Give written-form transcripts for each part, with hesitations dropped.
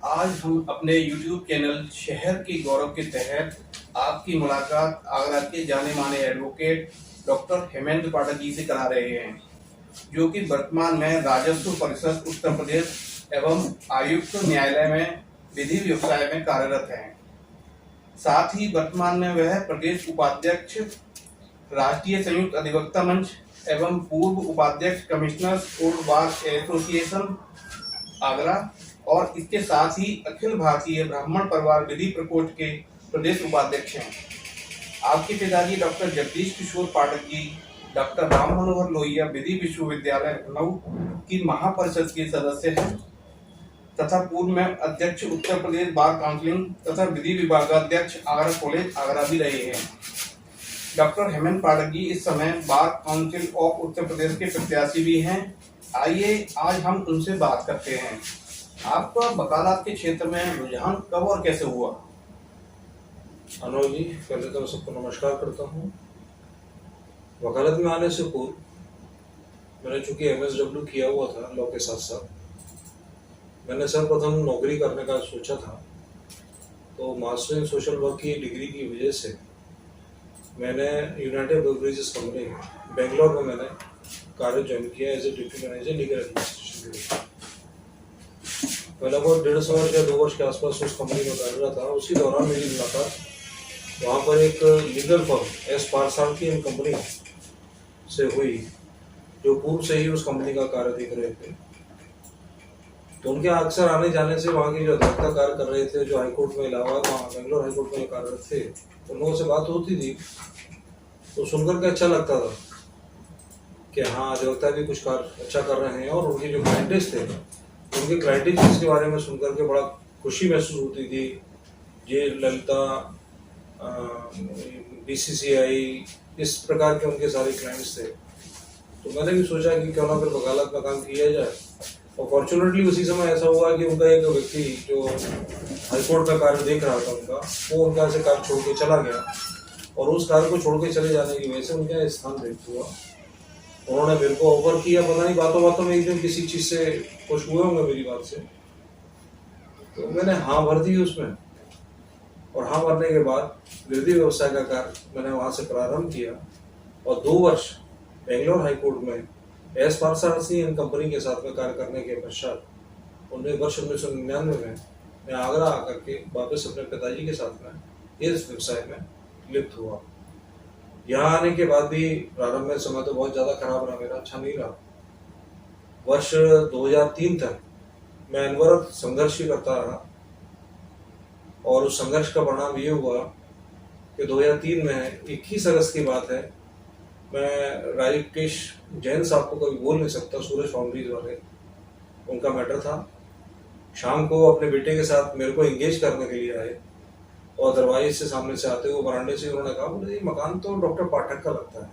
आज हम अपने YouTube चैनल शहर के गौरव के तहत आपकी मुलाकात आगरा के जाने माने एडवोकेट डॉक्टर हेमंत पाठक जी से करा रहे हैं, जो कि वर्तमान में राजस्व परिषद उत्तर प्रदेश एवं आयुक्त न्यायालय में विधि व्यवसाय में कार्यरत हैं। साथ ही वर्तमान में वह प्रदेश उपाध्यक्ष राष्ट्रीय संयुक्त अधिवक्ता मंच एवं पूर्व उपाध्यक्ष commissioners court bar association Agra और इसके साथ ही अखिल भारतीय ब्राह्मण परिवार विधि प्रकोष्ठ के प्रदेश उपाध्यक्ष हैं। आपके पिताजी डॉक्टर जगदीश किशोर पाठक जी डॉक्टर राम मनोहर लोहिया विधि विश्वविद्यालय लखनऊ की महापरिषद के सदस्य हैं तथा पूर्व में अध्यक्ष उत्तर प्रदेश बार काउंसिलिंग तथा विधि विभागाध्यक्ष आगरा कॉलेज आगरा भी रहे हैं। डॉक्टर हेमंत पाठक जी इस समय बार काउंसिल ऑफ उत्तर प्रदेश के प्रत्याशी भी हैं। आइए आज हम उनसे बात करते हैं। आपका वकालत के क्षेत्र में रुझान कब और कैसे हुआ? अनुज जी, पहले तो सबको नमस्कार करता हूँ। वकालत में आने से पूर्व मैंने चूंकि MSW किया हुआ था लॉ के साथ साथ, मैंने सर्वप्रथम नौकरी करने का सोचा था। तो मास्टर इन सोशल वर्क की डिग्री की वजह से मैंने यूनाइटेड बेवरेजेस कंपनी बेंगलोर में मैंने कार्य ज्वाइन किया as a deputy manager legal administration के लिए। मैं लगभग 1.5 वर्ष या 2 वर्ष के आसपास उस कंपनी में कार्यरत था। उसी दौरान मेरी मुलाकात वहाँ पर एक legal firm S Parthasarathy and company से हुई, जो पूर्व से ही उस कंपनी का कार्य देख रहे थे। तो उनके अक्सर आने जाने से वहाँ के जो अधिवक्ता कार्य कर रहे थे, जो हाईकोर्ट में इलाहाबाद वहाँ बेंगलोर हाईकोर्ट में कार्यरत थे, उन लोगों से बात होती थी। तो सुनकर के अच्छा लगता था कि हाँ, अधिवक्ता भी कुछ कार्य अच्छा कर रहे हैं। और उनके जो क्लाइंटेज थे, उनके क्लाइंटेज के बारे में सुनकर के बड़ा खुशी महसूस होती थी। जे ललिता, BCCI, इस प्रकार के उनके सारे क्लाइंट्स थे। तो मैंने भी सोचा कि क्यों ना फिर वकालत का काम किया जाए। और फॉर्चुनेटली उसी समय ऐसा हुआ कि उनका एक व्यक्ति जो हाईकोर्ट का कार्य देख रहा था वो उनका से कार्य छोड़ के चला गया। और उस कार्य को छोड़ के चले जाने की वजह से उनका स्थान रिक्त हुआ। उन्होंने मेरे को ऑफर किया, पता नहीं बातों बातों में एक दिन किसी चीज़ से खुश हुए होंगे मेरी बात से। तो मैंने हाँ भर दी उसमें। और हाँ भरने के बाद विधि व्यवसाय का कार्य मैंने वहाँ से प्रारंभ किया। और 2 वर्ष बेंगलोर हाईकोर्ट में एस पारसारथी एंड कंपनी के साथ में कार्य करने के पश्चात 1999 में मैं आगरा आकर के वापस अपने पिताजी के साथ में इस व्यवसाय में लिप्त हुआ। यहाँ आने के बाद भी प्रारंभ में समय तो बहुत ज़्यादा खराब रहा, मेरा अच्छा नहीं रहा। वर्ष 2003 तक मैं अनवरत संघर्ष ही करता रहा। और उस संघर्ष का परिणाम ये हुआ कि 2003 में 21 अगस्त की बात है, मैं राजेश जैन साहब को कभी बोल नहीं सकता, सूरज फाउंड्रीज वाले, उनका मैटर था। शाम को अपने बेटे के साथ मेरे को एंगेज करने के लिए आए। और दरवाजे से सामने से आते हुए बरामदे से उन्होंने कहा, बोले ये मकान तो डॉक्टर पाठक का लगता है।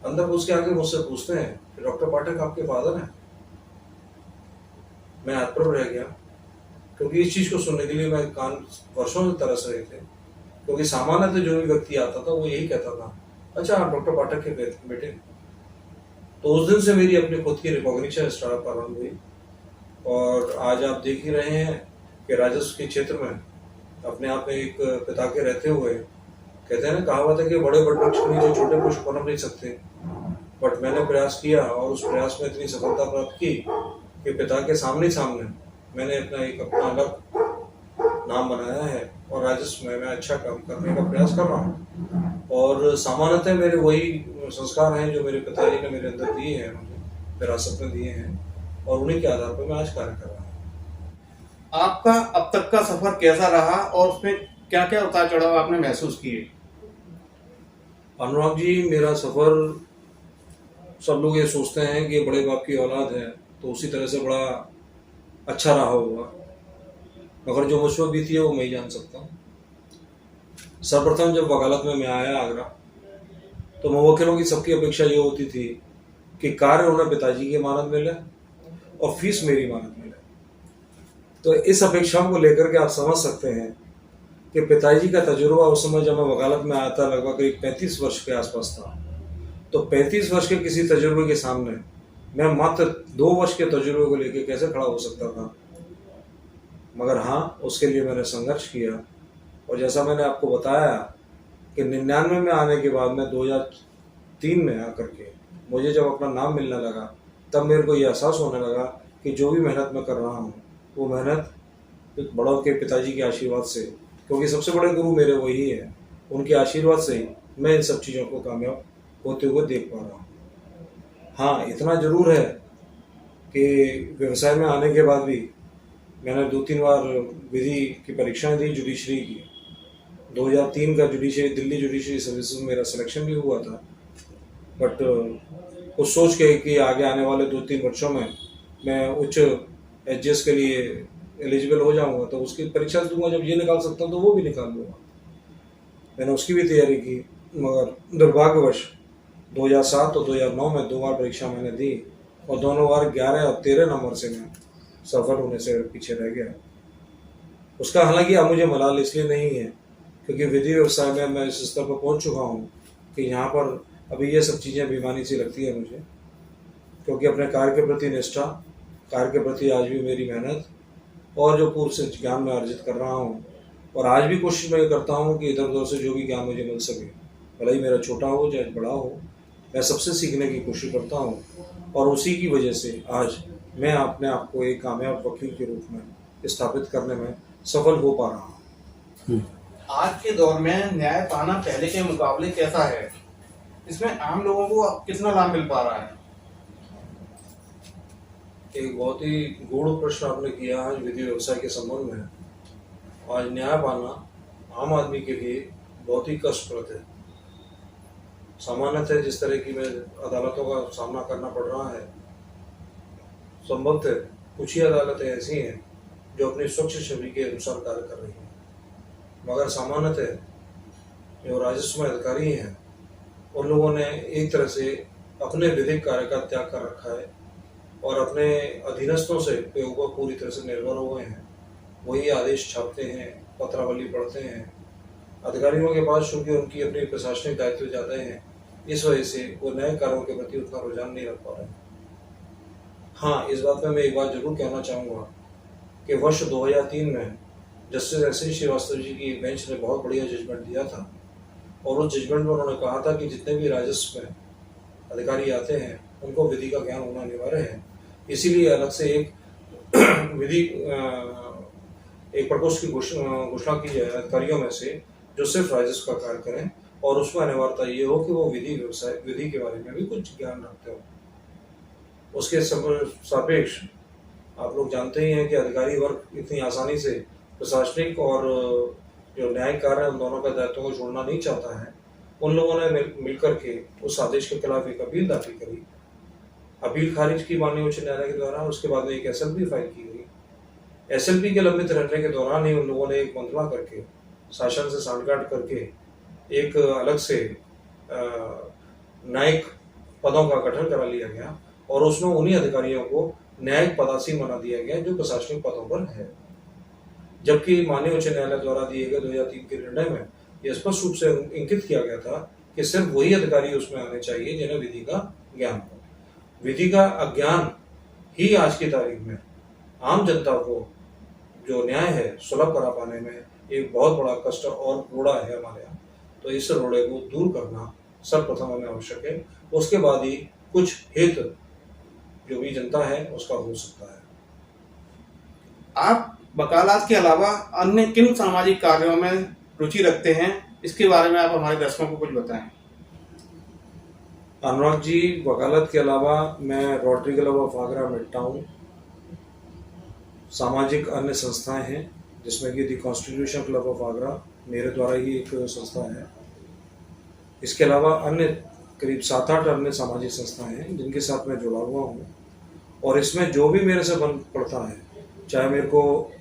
अंदर घुस के आके मुझसे पूछते हैं कि डॉक्टर पाठक आपके फादर हैं? मैं हाथ पर रह गया, क्योंकि इस चीज को सुनने के लिए मैं कान वर्षों से तरस रहे थे। क्योंकि सामान्यतः जो भी व्यक्ति आता था वो यही कहता था, अच्छा डॉक्टर पाठक के बेटे। तो उस दिन से मेरी अपनी खुद की रिकॉग्निशन स्टार्ट प्रारंभ हुई। और आज आप देख ही रहे हैं कि राजस्व के क्षेत्र में अपने आप में एक पिता के रहते हुए, कहते हैं ना, कहावत है कि बड़े बड़े वृक्ष के नीचे छोटे पुष्प पनप नहीं सकते। बट मैंने प्रयास किया और उस प्रयास में इतनी सफलता प्राप्त की कि पिता के सामने मैंने अपना अलग नाम बनाया है। और राजस्व में मैं अच्छा काम करने का प्रयास कर रहा हूँ। और सामान्यतः मेरे वही संस्कार हैं जो मेरे पिताजी ने मेरे अंदर दिए हैं, मुझे विरासत में दिए हैं। और उन्हीं के आधार पर मैं आज कार्य कर रहा हूँ। आपका अब तक का सफर कैसा रहा और उसमें क्या क्या उतार चढ़ाव आपने महसूस किए? अनुराग जी, मेरा सफर, सब लोग ये सोचते हैं कि बड़े बाप की औलाद है तो उसी तरह से बड़ा अच्छा रहा होगा, मगर जो मुझ पर बीती है वो मैं ही जान सकता हूँ। सर्वप्रथम जब वकालत में मैं आया आगरा, तो मुवक्किलों की सबकी अपेक्षा ये होती थी कि कार्य उन्हें पिताजी की मानद मिले और फीस मेरी मानद मिले। तो इस अपेक्षाओं को लेकर के आप समझ सकते हैं कि पिताजी का तजुर्बा उस समय जब मैं वकालत में आया था लगभग करीब 35 वर्ष के आसपास था। तो 35 वर्ष के किसी तजुर्बे के सामने मैं मात्र 2 वर्ष के तजुर्बे को लेकर कैसे खड़ा हो सकता था। मगर हाँ, उसके लिए मैंने संघर्ष किया। और जैसा मैंने आपको बताया कि 99 में आने के बाद में 2003 में आकर के मुझे जब अपना नाम मिलने लगा, तब मेरे को ये एहसास होने लगा कि जो भी मेहनत मैं कर रहा हूँ वो मेहनत एक बड़ों के पिताजी के आशीर्वाद से, क्योंकि सबसे बड़े गुरु मेरे वही हैं, उनके आशीर्वाद से ही मैं इन सब चीज़ों को कामयाब होते हुए देख पा रहा हूँ। हाँ, इतना जरूर है कि व्यवसाय में आने के बाद भी मैंने 2-3 बार विधि की परीक्षाएं दी जुडिशरी की। 2003 का जुडिशरी, दिल्ली जुडिशरी सर्विसेज में मेरा सिलेक्शन भी हुआ था, बट कुछ सोच के कि आगे आने वाले 2-3 वर्षों में मैं उच्च एचजीएस के लिए एलिजिबल हो जाऊंगा तो उसकी परीक्षा दूंगा, जब ये निकाल सकता हूँ तो वो भी निकाल लूँगा। मैंने उसकी भी तैयारी की, मगर दुर्भाग्यवश 2007 और 2009 में 2 बार परीक्षा मैंने दी और दोनों बार 11 और 13 नंबर से मैं सफल होने से पीछे रह गया। उसका हालांकि अब मुझे मलाल इसलिए नहीं है क्योंकि विधि व्यवसाय में मैं इस स्तर पर पहुंच चुका हूं कि यहाँ पर अभी ये सब चीज़ें बेईमानी सी लगती है मुझे, क्योंकि अपने कार्य के प्रति निष्ठा, कार्य के प्रति आज भी मेरी मेहनत और जो पूर्व से ज्ञान मैं अर्जित कर रहा हूँ, और आज भी कोशिश मैं करता हूँ कि इधर उधर से जो भी ज्ञान मुझे मिल सके, भले ही मेरा छोटा हो चाहे बड़ा हो, मैं सबसे सीखने की कोशिश करता हूँ। और उसी की वजह से आज मैं अपने आप को एक कामयाब वकील के रूप में स्थापित करने में सफल हो पा रहा हूँ। आज के दौर में न्याय पाना पहले के मुकाबले कैसा है? इसमें आम लोगों को अब कितना लाभ मिल पा रहा है? एक बहुत ही गूढ़ प्रश्न आपने किया आज विधि व्यवसाय के संबंध में। आज न्याय पाना आम आदमी के लिए बहुत ही कष्टप्रद है। सामान्यतः जिस तरह की मैं अदालतों का सामना करना पड़ रहा है, संभवतः कुछ ही अदालतें ऐसी हैं जो अपनी स्वच्छ छवि के अनुसार कार्य कर रही हैं, मगर सामान्यतः जो राजस्व में अधिकारी हैं उन लोगों ने एक तरह से अपने विधिक कार्य का त्याग कर रखा है और अपने अधीनस्थों से ऊपर पूरी तरह से निर्भर हो गए हैं। वही आदेश छापते हैं, पत्रावली पढ़ते हैं। अधिकारियों के पास चूंकि उनकी अपनी प्रशासनिक दायित्व ज़्यादा हैं, इस वजह से वो नए कार्यों के प्रति उतना रुझान नहीं रख पा रहे हैं। हाँ, इस बात में मैं एक बात जरूर कहना चाहूँगा कि वर्ष 2003 में जस्टिस एस.एन. श्रीवास्तव जी की बेंच ने बहुत बढ़िया जजमेंट दिया था और उस जजमेंट में उन्होंने कहा था कि जितने भी राजस्व में अधिकारी आते हैं उनको विधि का ज्ञान होना अनिवार्य है। इसीलिए अलग से एक विधि एक प्रकोष्ठ की घोषणा की जाए अधिकारियों में से जो सिर्फ राजस्व का कार्य करें और उसमें अनिवार्यता ये हो कि वो विधि के बारे में भी कुछ ज्ञान रखते हो। उसके सापेक्ष आप लोग जानते ही हैं कि अधिकारी वर्ग इतनी आसानी से प्रशासनिक और जो न्यायिक कार्य है उन दोनों का दायित्व को छोड़ना नहीं चाहता है। उन लोगों ने मिलकर के उस आदेश के खिलाफ एक अपील दाखिल करी। अपील खारिज की माननीय उच्च न्यायालय के द्वारा। उसके बाद में एक एसएलपी फाइल की गई। एसएलपी के लंबित रहने के दौरान ही उन लोगों ने एक मंत्रणा करके, शासन से सांठगांठ करके एक अलग से न्यायिक पदों का गठन करा लिया गया और उसमें उन्हीं अधिकारियों को न्यायिक पदासीन बना दिया गया जो प्रशासनिक पदों पर है। जबकि माननीय उच्च न्यायालय द्वारा दिए गए 2003 के निर्णय में यह स्पष्ट रूप से इंगित किया गया था कि सिर्फ वही अधिकारी उसमें आने चाहिए जिन्हें विधि का ज्ञान हो। विधि का अज्ञान ही आज की तारीख में आम जनता को जो न्याय है सुलभ करा पाने में एक बहुत बड़ा कष्ट और रोड़ा है हमारे यहाँ। तो इस रोड़े को दूर करना सर्वप्रथम हमें आवश्यक है। उसके बाद ही कुछ हित जो भी जनता है उसका हो सकता है। आप वकालत के अलावा अन्य किन सामाजिक कार्यों में रुचि रखते हैं? इसके बारे में आप हमारे दर्शकों को कुछ बताएं। अनुराग जी, वकालत के अलावा मैं rotary club of Agra mid town, सामाजिक अन्य संस्थाएं हैं जिसमें कि दी कॉन्स्टिट्यूशन क्लब ऑफ आगरा मेरे द्वारा ही एक संस्था है। इसके अलावा अन्य करीब 7-8 अन्य सामाजिक संस्थाएं हैं जिनके साथ मैं जुड़ा हुआ हूँ और इसमें जो भी मेरे से बन पड़ता है, चाहे मेरे को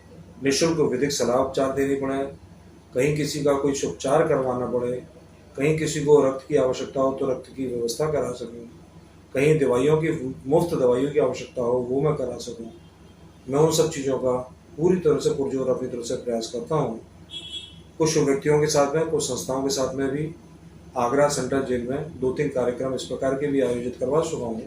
निःशुल्क विधिक सलाह उपचार देनी पड़े, कहीं किसी का कोई उपचार करवाना पड़े, कहीं किसी को रक्त की आवश्यकता हो तो रक्त की व्यवस्था करा सकूं, कहीं दवाइयों की मुफ्त दवाइयों की आवश्यकता हो वो मैं करा सकूं, मैं उन सब चीज़ों का पूरी तरह से पुरजोर अपनी तरफ से प्रयास करता हूँ। कुछ व्यक्तियों के साथ में, कुछ संस्थाओं के साथ में भी आगरा सेंट्रल जेल में 2-3 कार्यक्रम इस प्रकार के भी आयोजित करवा चुका हूँ,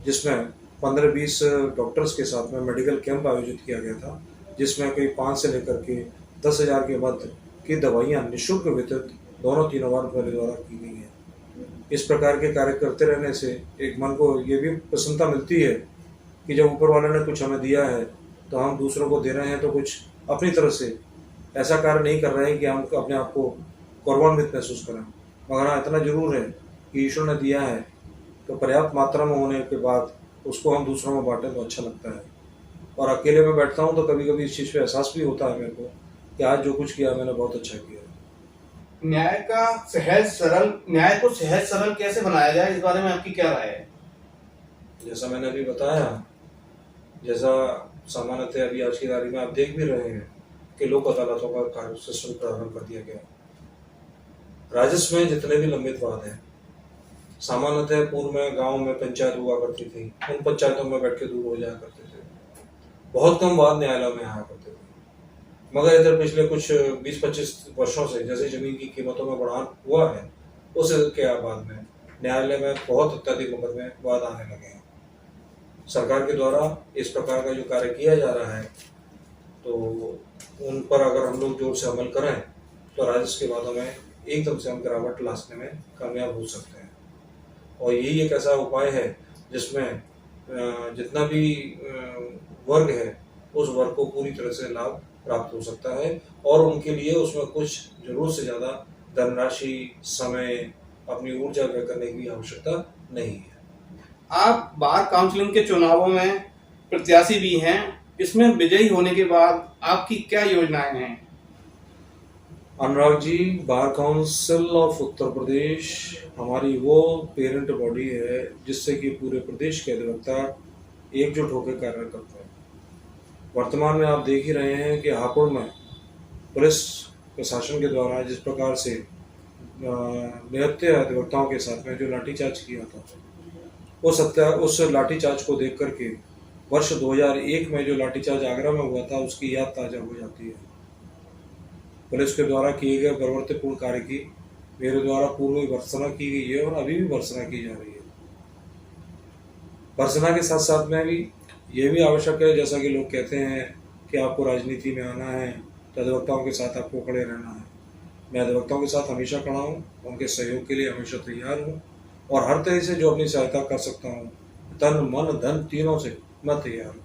जिसमें 15-20 डॉक्टर्स के साथ में मेडिकल कैंप आयोजित किया गया था जिसमें कोई 5 से लेकर के 10,000 के मध्य की दवाइयाँ निःशुल्क वितरित दोनों तीनों बार मेरे द्वारा की गई हैं। इस प्रकार के कार्य करते रहने से एक मन को ये भी प्रसन्नता मिलती है कि जब ऊपर वाले ने कुछ हमें दिया है तो हम दूसरों को दे रहे हैं, तो कुछ अपनी तरफ से ऐसा कार्य नहीं कर रहे हैं कि हम अपने आप को गौरवान्वित महसूस करें। मगर हाँ, इतना जरूर है कि ईश्वर ने दिया है तो पर्याप्त मात्रा में होने के बाद उसको हम दूसरों में बांटें तो अच्छा लगता है। और अकेले में बैठता हूँ तो कभी कभी इस चीज़ पे एहसास भी होता है मेरे को कि आज जो कुछ किया मैंने बहुत अच्छा किया। न्याय को सहज सरल कैसे बनाया जाए, इस बारे में आपकी क्या राय है? जैसा मैंने अभी बताया, जैसा सामान्यतः अभी आज की तारीख में आप देख भी रहे हैं कि लोक अदालतों का कार्य सिस्टम प्रारंभ कर दिया गया। राजस्व में जितने भी लंबित वाद हैं, सामान्यतः पूर्व में गांव में पंचायत हुआ करती थी, उन पंचायतों में बैठ के दूर हो जाया करते थे, बहुत कम वाद न्यायालयों में आया करते थे। मगर इधर पिछले कुछ 20-25 वर्षों से जैसे जमीन की कीमतों में बढ़ान हुआ है, उसके बाद में न्यायालय में बहुत अत्यधिक मुकदमे वाद आने लगे हैं। सरकार के द्वारा इस प्रकार का जो कार्य किया जा रहा है, तो उन पर अगर हम लोग जोर से अमल करें तो राजस्व के वादों में एकदम से हम गिरावट लाने में कामयाब हो सकते हैं। और यही एक ऐसा उपाय है जिसमें जितना भी वर्ग है उस वर्ग को पूरी तरह से लाभ प्राप्त हो सकता है, और उनके लिए उसमें कुछ जरूरत से ज़्यादा धनराशि, समय, अपनी ऊर्जा व्यय करने की आवश्यकता नहीं है। आप बार काउंसिलिंग के चुनावों में प्रत्याशी भी हैं, इसमें विजयी होने के बाद आपकी क्या योजनाएं हैं? अनुराग जी, बार काउंसिल ऑफ उत्तर प्रदेश हमारी वो पेरेंट बॉडी है जिससे कि पूरे प्रदेश के अधिवक्ता एकजुट होकर कार्य करते हैं। वर्तमान में आप देख ही रहे हैं कि हापुड़ में पुलिस प्रशासन के द्वारा जिस प्रकार से निहत्थे अधिवक्ताओं के साथ में जो लाठीचार्ज किया था, उस लाठीचार्ज को देख करके वर्ष 2001 में जो लाठीचार्ज आगरा में हुआ था उसकी याद ताज़ा हो जाती है। पुलिस के द्वारा किए गए बर्बरतापूर्ण कार्य की मेरे द्वारा पूर्व में भर्त्सना की गई है और अभी भी भर्त्सना की जा रही है। भर्त्सना के साथ साथ में भी ये भी आवश्यक है, जैसा कि लोग कहते हैं कि आपको राजनीति में आना है तो अधिवक्ताओं के साथ आपको खड़े रहना है। मैं अधिवक्ताओं के साथ हमेशा खड़ा हूँ, उनके सहयोग के लिए हमेशा तैयार हूँ, और हर तरह से जो अपनी सहायता कर सकता हूँ, तन मन धन तीनों से मैं तैयार हूँ।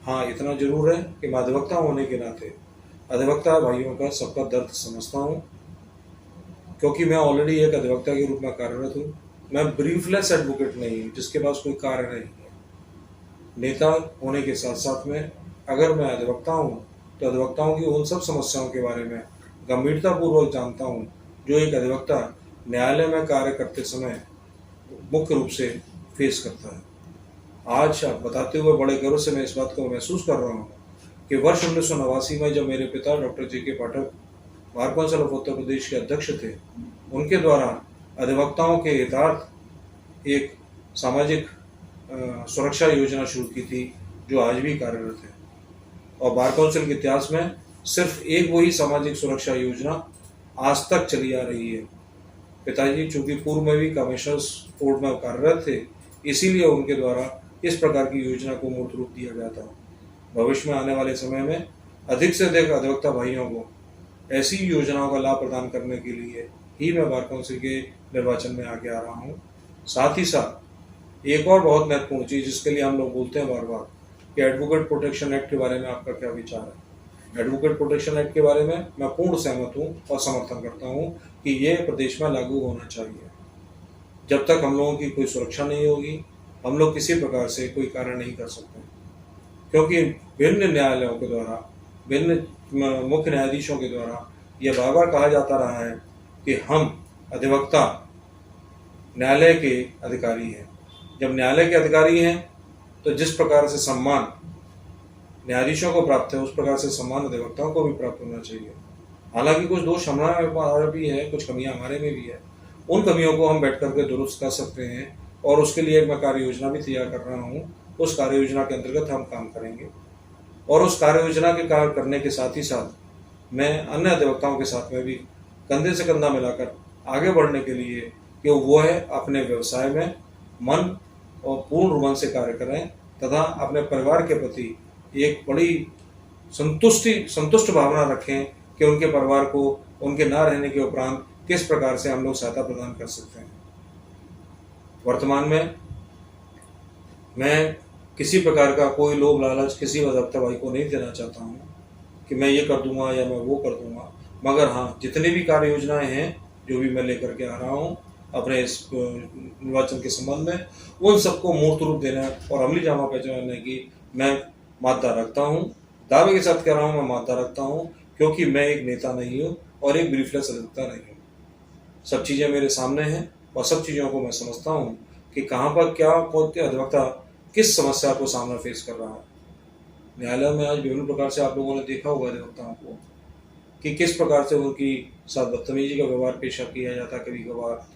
हाँ, इतना जरूर है कि मैं अधिवक्ता होने के नाते अधिवक्ता भाइयों का सबका दर्द समझता हूँ, क्योंकि मैं ऑलरेडी एक अधिवक्ता के रूप में कार्यरत हूँ। मैं ब्रीफलेस एडवोकेट नहीं हूँ जिसके पास कोई कार्य नहीं है। नेता होने के साथ साथ में अगर मैं अधिवक्ता हूँ तो अधिवक्ताओं की उन सब समस्याओं के बारे में गंभीरतापूर्वक जानता हूँ जो एक अधिवक्ता न्यायालय में कार्य करते समय मुख्य रूप से फेस करता है। आज बताते हुए बड़े गर्व से मैं इस बात को महसूस कर रहा हूँ कि वर्ष 1989 में जब मेरे पिता doctor J K. Pathak bar council of Uttar Pradesh के अध्यक्ष थे, उनके द्वारा अधिवक्ताओं के हितार्थ एक सामाजिक सुरक्षा योजना शुरू की थी जो आज भी कार्यरत है। और बार काउंसिल के इतिहास में सिर्फ एक वही सामाजिक सुरक्षा योजना आज तक चली आ रही है। पिताजी चूंकि पूर्व में भी कमिश्नर्स कोर्ट में कार्यरत थे, इसीलिए उनके द्वारा इस प्रकार की योजना को मूर्त रूप दिया गया था। भविष्य में आने वाले समय में अधिक से अधिक अधिवक्ता भाइयों को ऐसी योजनाओं का लाभ प्रदान करने के लिए ही मैं बार काउंसिल के निर्वाचन में आगे आ रहा हूँ। साथ ही साथ एक और बहुत महत्वपूर्ण चीज़ जिसके लिए हम लोग बोलते हैं बार बार कि एडवोकेट प्रोटेक्शन एक्ट के बारे में आपका क्या विचार है। एडवोकेट प्रोटेक्शन एक्ट के बारे में मैं पूर्ण सहमत हूँ और समर्थन करता हूँ कि ये प्रदेश में लागू होना चाहिए। जब तक हम लोगों की कोई सुरक्षा नहीं होगी, हम लोग किसी प्रकार से कोई कार्य नहीं कर सकते, क्योंकि भिन्न न्यायालयों के द्वारा, भिन्न मुख्य न्यायाधीशों के द्वारा यह बार बार कहा जाता रहा है कि हम अधिवक्ता न्यायालय के अधिकारी हैं। जब न्यायालय के अधिकारी हैं तो जिस प्रकार से सम्मान न्यायाधीशों को प्राप्त है उस प्रकार से सम्मान अधिवक्ताओं को भी प्राप्त होना चाहिए। हालांकि कुछ दोष हमारा भी है, कुछ कमियां हमारे में भी है। उन कमियों को हम बैठ करके दुरुस्त कर सकते हैं और उसके लिए मैं कार्य योजना भी तैयार कर रहा हूँ। उस कार्य योजना के अंतर्गत हम काम करेंगे और उस कार्य योजना के कार्य करने के साथ ही साथ मैं अन्य अधिवक्ताओं के साथ में भी कंधे से कंधा मिलाकर आगे बढ़ने के लिए कि वो है अपने व्यवसाय में मन और पूर्ण मन से कार्य करें तथा अपने परिवार के प्रति एक बड़ी संतुष्ट भावना रखें कि उनके परिवार को उनके ना रहने के उपरांत किस प्रकार से हम लोग सहायता प्रदान कर सकते हैं। वर्तमान में मैं किसी प्रकार का कोई लोभ लालच किसी अधिवक्ता भाई को नहीं देना चाहता हूँ कि मैं ये कर दूंगा या मैं वो कर दूंगा, मगर हाँ, जितनी भी कार्य योजनाएं हैं जो भी मैं लेकर के आ रहा हूँ अपने इस निर्वाचन के संबंध में, उन सबको मूर्त रूप देने और अमली जामा पहचानने की मैं मान्यता रखता हूँ। दावे के साथ कह रहा हूँ, मैं मान्यता रखता हूँ, क्योंकि मैं एक नेता नहीं हूँ और एक ब्रीफलेस अधिवक्ता नहीं हूँ। सब चीज़ें मेरे सामने हैं और सब चीज़ों को मैं समझता हूँ कि कहाँ पर क्या कौन अधिवक्ता किस समस्या को सामना फेस कर रहा है। न्यायालय में आज विभिन्न प्रकार से आप लोगों ने देखा होगा अधिवक्ताओं को कि किस प्रकार से उनकी साथ बदतमीजी का व्यवहार पेशा किया जाता है। कभी कभार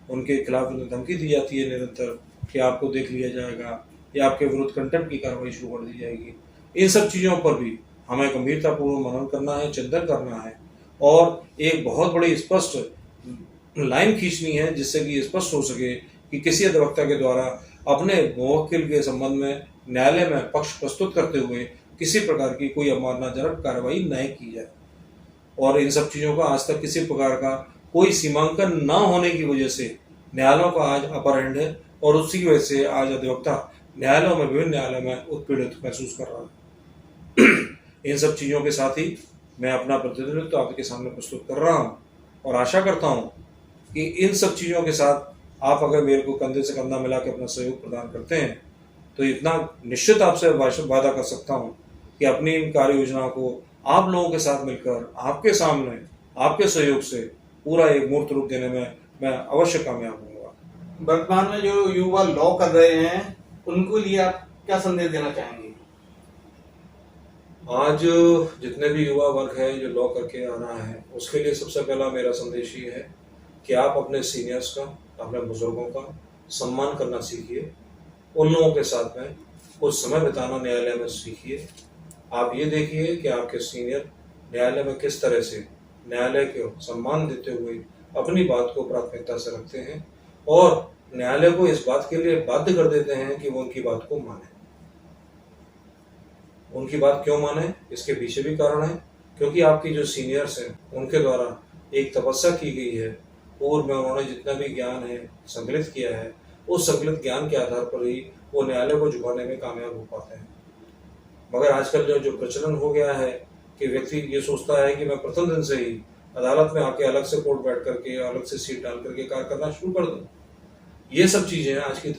उनके खिलाफ धमकी दी जाती है निरंतर कि आपको देख लिया जाएगा या आपके विरुद्ध कंटेम्प्ट की कार्रवाई शुरू कर दी जाएगी। इन सब चीज़ों पर भी हमें गंभीरतापूर्वक मनन करना है, चिंतन करना है और एक बहुत बड़ी स्पष्ट लाइन खींचनी है जिससे कि स्पष्ट हो सके कि किसी अधिवक्ता के द्वारा अपने मुवक्किल के संबंध में न्यायालय में पक्ष प्रस्तुत करते हुए किसी प्रकार की कोई अवमाननाजनक कार्रवाई न की जाए। और इन सब चीज़ों का आज तक किसी प्रकार का कोई सीमांकन न होने की वजह से न्यायालयों का आज अपर हैंड है और उसी की वजह से आज अधिवक्ता न्यायालयों में विभिन्न न्यायालयों में उत्पीड़ित महसूस कर रहा है। इन सब चीज़ों के साथ ही मैं अपना प्रतिनिधित्व आपके सामने प्रस्तुत कर रहा हूँ और आशा करता हूँ कि इन सब चीज़ों के साथ आप अगर मेरे को कंधे से कंधा मिला के अपना सहयोग प्रदान करते हैं तो इतना निश्चित आपसे वादा कर सकता हूँ कि अपनी इन कार्य योजनाओं को आप लोगों के साथ मिलकर आपके सामने आपके सहयोग से पूरा एक मूर्त रूप देने में मैं अवश्य कामयाब होऊंगा। वर्तमान में जो युवा लॉ कर रहे हैं उनको लिए आप क्या संदेश देना चाहेंगे? आज जितने भी युवा वर्ग है जो लॉ करके आ रहा है उसके लिए सबसे पहला मेरा संदेश ये है कि आप अपने सीनियर्स का, अपने बुजुर्गों का सम्मान करना सीखिए। उन लोगों के साथ में कुछ समय बिताना न्यायालय में सीखिए। आप ये देखिए कि आपके सीनियर न्यायालय में किस तरह से न्यायालय को सम्मान देते हुए अपनी बात को प्राथमिकता से रखते हैं और न्यायालय को इस बात के लिए बाध्य कर देते हैं कि वो उनकी बात को माने। उनकी बात क्यों माने, इसके पीछे भी कारण है, क्योंकि आपकी जो सीनियर्स हैं उनके द्वारा एक तपस्या की गई है, पूर्व में उन्होंने जितना भी ज्ञान है संकलित किया है, उस संकलित ज्ञान के आधार पर ही वो न्यायालय को झुकाने में कामयाब हो पाते हैं। मगर आजकल जो प्रचलन हो गया है कि व्यक्ति ये सोचता है कि मैं प्रथम दिन से ही अदालत में आके अलग से कोर्ट बैठ करके अलग से सीट डाल करके कार्य करना शुरू कर दूं। ये सब चीजें आज के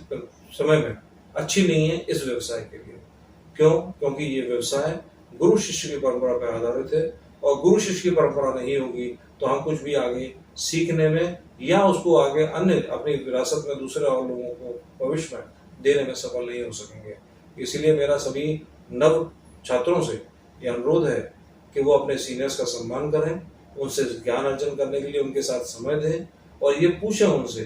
समय में अच्छी नहीं है इस व्यवसाय के लिए। क्यों? क्योंकि ये व्यवसाय गुरु शिष्य की परंपरा पर आधारित है और गुरु शिष्य की परंपरा नहीं होगी तो हम कुछ भी आगे सीखने में या उसको आगे अन्य अपनी विरासत में दूसरे और लोगों को भविष्य में देने में सफल नहीं हो सकेंगे। इसलिए मेरा सभी नव छात्रों से यह अनुरोध है कि वो अपने सीनियर्स का सम्मान करें, उनसे ज्ञान अर्जन करने के लिए उनके साथ समय दें और ये पूछें उनसे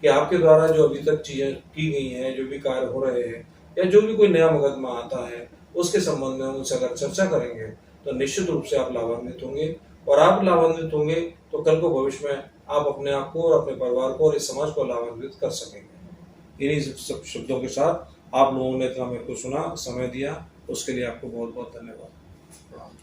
कि आपके द्वारा जो अभी तक चीजें की गई हैं, जो भी कार्य हो रहे हैं या जो भी कोई नया मुकदमा आता है उसके संबंध में उनसे अगर चर्चा करेंगे तो निश्चित रूप से आप लाभान्वित होंगे और आप लाभान्वित होंगे तो कल को भविष्य में आप अपने आप को और अपने परिवार को और इस समाज को लाभान्वित कर सकेंगे। इन्हीं सब शब्दों के साथ आप लोगों ने इतना मेरे को सुना, समय दिया, उसके लिए आपको बहुत बहुत धन्यवाद।